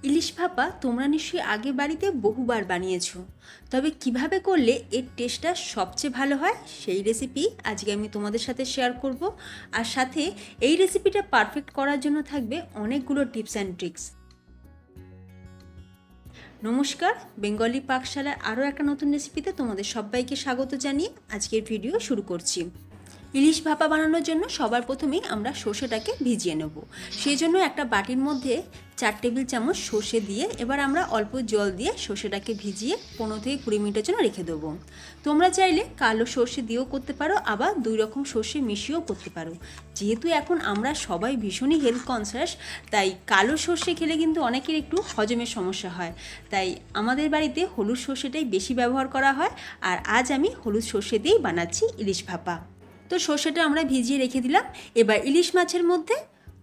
ইলিশ ভাপা তোমরা নিশ্চয়ই আগে বাড়িতে বহুবার বানিয়েছো, তবে কিভাবে করলে এর টেস্টটা সবচেয়ে ভালো হয় সেই রেসিপি আজকে আমি তোমাদের সাথে শেয়ার করব। আর সাথে এই রেসিপিটা পারফেক্ট করার জন্য থাকবে অনেকগুলো টিপস অ্যান্ড ট্রিক্স। নমস্কার, বেঙ্গলি পাকশালার আরও একটা নতুন রেসিপিতে তোমাদের সবাইকে স্বাগত জানিয়ে আজকের ভিডিও শুরু করছি। ইলিশ ভাপা বানানোর জন্য সবার প্রথমেই আমরা সর্ষেটাকে ভিজিয়ে নেব। সেই জন্য একটা বাটির মধ্যে 4 টেবিল চামচ সর্ষে দিয়ে এবার আমরা অল্প জল দিয়ে সর্ষেটাকে ভিজিয়ে 15 থেকে 20 মিনিটের জন্য রেখে দেবো। তোমরা চাইলে কালো সর্ষে দিয়েও করতে পারো, আবার 2 রকম সর্ষে মিশিয়েও করতে পারো। যেহেতু এখন আমরা সবাই ভীষণই হেলথ কনসিয়াস, তাই কালো সর্ষে খেলে কিন্তু অনেকের একটু হজমের সমস্যা হয়, তাই আমাদের বাড়িতে হলুদ সর্ষেটাই বেশি ব্যবহার করা হয়। আর আজ আমি হলুদ সর্ষে দিয়েই বানাচ্ছি ইলিশ ভাপা। তো সর্ষেটা আমরা ভিজিয়ে রেখে দিলাম। এবার ইলিশ মাছের মধ্যে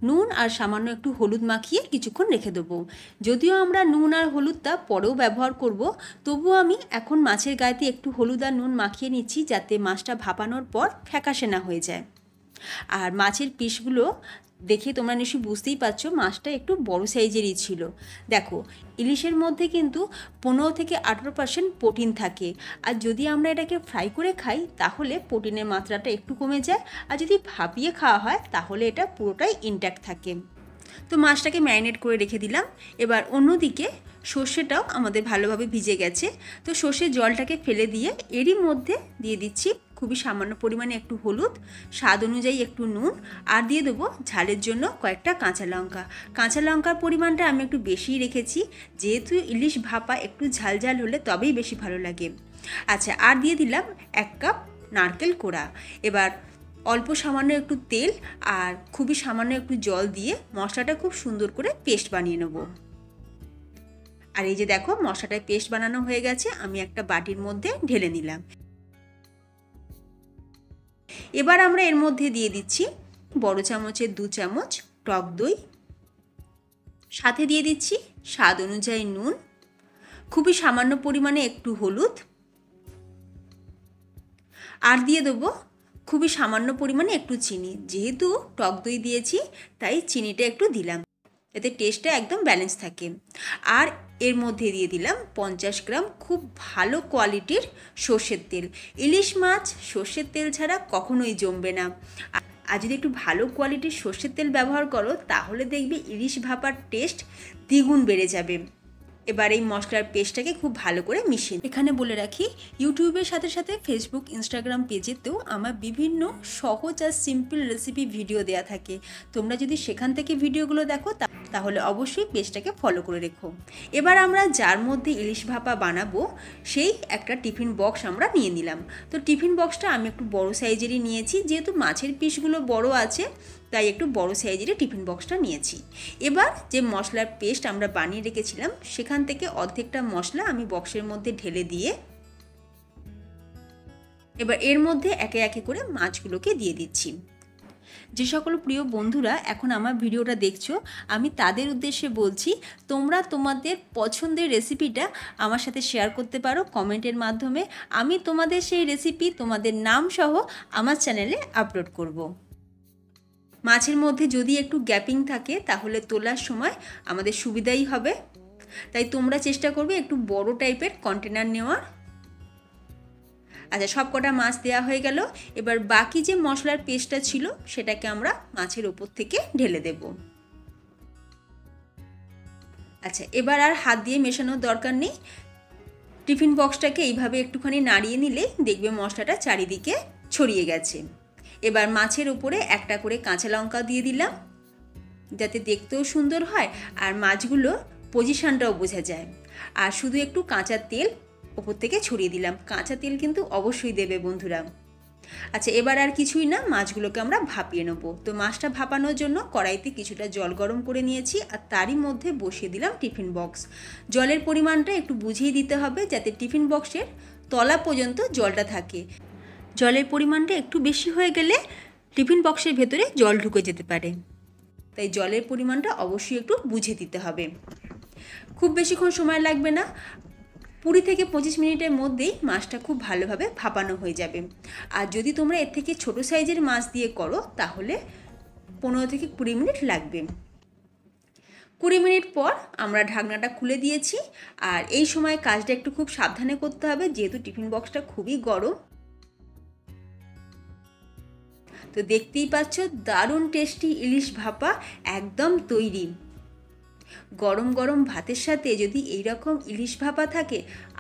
নুন আর সামান্য একটু হলুদ মাখিয়ে কিছুক্ষণ রেখে দেবো। যদিও আমরা নুন আর হলুদটা পরেও ব্যবহার করব, তবুও আমি এখন মাছের গায়েতে একটু হলুদ আর নুন মাখিয়ে নিচ্ছি, যাতে মাছটা ভাপানোর পর ফ্যাকাশে না হয়ে যায়। আর মাছের পিসগুলো দেখে তোমরা নিশ্চয়ই বুঝতেই পারছো মাছটা একটু বড় সাইজেরই ছিল। দেখো, ইলিশের মধ্যে কিন্তু 15 থেকে 18% প্রোটিন থাকে, আর যদি আমরা এটাকে ফ্রাই করে খাই তাহলে প্রোটিনের মাত্রাটা একটু কমে যায়, আর যদি ভাপিয়ে খাওয়া হয় তাহলে এটা পুরোটাই ইনট্যাক্ট থাকে। তো মাছটাকে ম্যারিনেট করে রেখে দিলাম। এবার অন্যদিকে সর্ষেটাও আমাদের ভালোভাবে ভিজে গেছে। তো সর্ষের জলটাকে ফেলে দিয়ে এরই মধ্যে দিয়ে দিচ্ছি খুবই সামান্য পরিমাণে একটু হলুদ, স্বাদ অনুযায়ী একটু নুন, আর দিয়ে দেবো ঝালের জন্য কয়েকটা কাঁচা লঙ্কা। কাঁচা লঙ্কার পরিমাণটা আমি একটু বেশিই রেখেছি, যেহেতু ইলিশ ভাপা একটু ঝাল ঝাল হলে তবেই বেশি ভালো লাগে। আচ্ছা, আর দিয়ে দিলাম 1 কাপ নারকেল কোড়া। এবার অল্প সামান্য একটু তেল আর খুবই সামান্য একটু জল দিয়ে মশলাটা খুব সুন্দর করে পেস্ট বানিয়ে নেব। আর এই যে দেখো, মশলাটায় পেস্ট বানানো হয়ে গেছে, আমি একটা বাটির মধ্যে ঢেলে নিলাম। এবার আমরা এর মধ্যে দিয়ে দিচ্ছি বড় চামচের 2 চামচ টক দই, সাথে দিয়ে দিচ্ছি স্বাদ অনুযায়ী নুন, খুবই সামান্য পরিমাণে একটু হলুদ, আর দিয়ে দেবো খুবই সামান্য পরিমাণে একটু চিনি। যেহেতু টক দই দিয়েছি তাই চিনিটা একটু দিলাম, এতে টেস্টটা একদম ব্যালেন্স থাকে। আর এর মধ্যে দিয়ে দিলাম 50 গ্রাম খুব ভালো কোয়ালিটির সর্ষের তেল। ইলিশ মাছ সর্ষের তেল ছাড়া কখনোই জমবে না, আর যদি একটু ভালো কোয়ালিটির সর্ষের তেল ব্যবহার করো তাহলে দেখবে ইলিশ ভাপার টেস্ট দ্বিগুণ বেড়ে যাবে। এবার এই মশলার পেস্টটাকে খুব ভালো করে মিশিয়ে, এখানে বলে রাখি ইউটিউবের সাথে সাথে ফেসবুক, ইনস্টাগ্রাম পেজেতেও আমার বিভিন্ন সহজ আর সিম্পল রেসিপি ভিডিও দেওয়া থাকে। তোমরা যদি সেখান থেকে ভিডিওগুলো দেখো তাহলে অবশ্যই পেজটাকে ফলো করে রেখো। এবার আমরা যার মধ্যে ইলিশ ভাপা বানাবো সেই একটা টিফিন বক্স আমরা নিয়ে নিলাম। তো টিফিন বক্সটা আমি একটু বড় সাইজেরই নিয়েছি, যেহেতু মাছের পিসগুলো বড় আছে তাই একটু বড় সাইজের টিফিন বক্সটা নিয়েছি। এবার যে মশলার পেস্ট আমরা বানিয়ে রেখেছিলাম সেখান থেকে অর্ধেকটা মশলা আমি বক্সের মধ্যে ঢেলে দিয়ে এবার এর মধ্যে একে একে করে মাছগুলোকে দিয়ে দিচ্ছি। যে সকল প্রিয় বন্ধুরা এখন আমার ভিডিওটা দেখছো, আমি তাদের উদ্দেশ্যে বলছি, তোমরা তোমাদের পছন্দের রেসিপিটা আমার সাথে শেয়ার করতে পারো কমেন্টের মাধ্যমে। আমি তোমাদের সেই রেসিপি তোমাদের নাম সহ আমার চ্যানেলে আপলোড করব। মাছের মধ্যে যদি একটু গ্যাপিং থাকে তাহলে তোলার সময় আমাদের সুবিধাই হবে, তাই তোমরা চেষ্টা করবে একটু বড় টাইপের কন্টেনার নেওয়ার। আচ্ছা, সব কটা মাছ দেওয়া হয়ে গেল। এবার বাকি যে মশলার পেস্টটা ছিল সেটাকে আমরা মাছের ওপর থেকে ঢেলে দেব। আচ্ছা, এবার আর হাত দিয়ে মেশানোর দরকার নেই। টিফিন বক্সটাকে এইভাবে একটুখানি নাড়িয়ে নিলেই দেখবে মশলাটা চারিদিকে ছড়িয়ে গেছে। এবার মাছের উপরে একটা করে কাঁচা লঙ্কা দিয়ে দিলাম, যাতে দেখতেও সুন্দর হয় আর মাছগুলো পজিশনটাও বোঝা যায়। আর শুধু একটু কাঁচা তেল ওপর থেকে ছড়িয়ে দিলাম। কাঁচা তেল কিন্তু অবশ্যই দেবে বন্ধুরা। আচ্ছা, এবার আর কিছুই না, মাছগুলোকে আমরা ভাপিয়ে নেব। তো মাছটা ভাপানোর জন্য কড়াইতে কিছুটা জল গরম করে নিয়েছি, আর তারই মধ্যে বসিয়ে দিলাম টিফিন বক্স। জলের পরিমাণটা একটু বুঝিয়ে দিতে হবে, যাতে টিফিন বক্সের তলা পর্যন্ত জলটা থাকে। জলের পরিমাণটা একটু বেশি হয়ে গেলে টিফিন বক্সের ভেতরে জল ঢুকে যেতে পারে, তাই জলের পরিমাণটা অবশ্যই একটু বুঝে দিতে হবে। খুব বেশিক্ষণ সময় লাগবে না, 20 থেকে 25 মিনিটের মধ্যেই মাছটা খুব ভালোভাবে ভাপানো হয়ে যাবে। আর যদি তোমরা এর থেকে ছোট সাইজের মাছ দিয়ে করো তাহলে 15 থেকে 20 মিনিট লাগবে। 20 মিনিট পর আমরা ঢাকনাটা খুলে দিয়েছি। আর এই সময় কাজটা একটু খুব সাবধানে করতে হবে, যেহেতু টিফিন বক্সটা খুবই গরম। তো দেখতেই পাচ্ছ দারুণ টেস্টি ইলিশ ভাপা একদম তৈরি। গরম গরম ভাতের সাথে যদি এইরকম ইলিশ ভাপা থাকে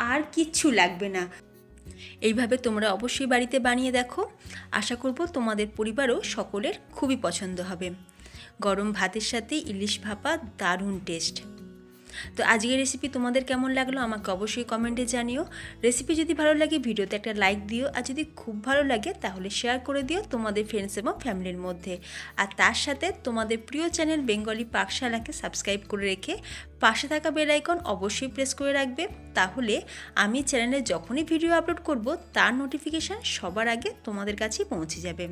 আর কিচ্ছু লাগবে না। এইভাবে তোমরা অবশ্যই বাড়িতে বানিয়ে দেখো। আশা করব তোমাদের পরিবারও সকলের খুবই পছন্দ হবে। গরম ভাতের সাথে ইলিশ ভাপা দারুণ টেস্ট। তো আজকের রেসিপি তোমাদের কেমন লাগলো আমাকে অবশ্যই কমেন্টে জানিও। রেসিপি যদি ভালো লাগে ভিডিওতে একটা লাইক দিও, আর যদি খুব ভালো লাগে তাহলে শেয়ার করে দিও তোমাদের ফ্রেন্ডস এবং ফ্যামিলির মধ্যে। আর তার সাথে তোমাদের প্রিয় চ্যানেল বেঙ্গলি পাকশালাকে সাবস্ক্রাইব করে রেখে পাশে থাকা বেল আইকন অবশ্যই প্রেস করে রাখবে। তাহলে আমি চ্যানেলে যখনই ভিডিও আপলোড করব তার নোটিফিকেশান সবার আগে তোমাদের কাছেই পৌঁছে যাবে।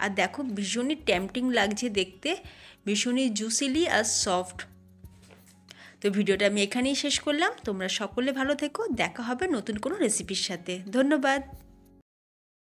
আর দেখো ভীষণই টেম্পটিং লাগছে দেখতে, ভীষণই জুসিলি আর সফট। তো ভিডিওটা আমি এখানেই শেষ করলাম। তোমরা সকলে ভালো থেকো, দেখা হবে নতুন কোনো রেসিপির সাথে। ধন্যবাদ।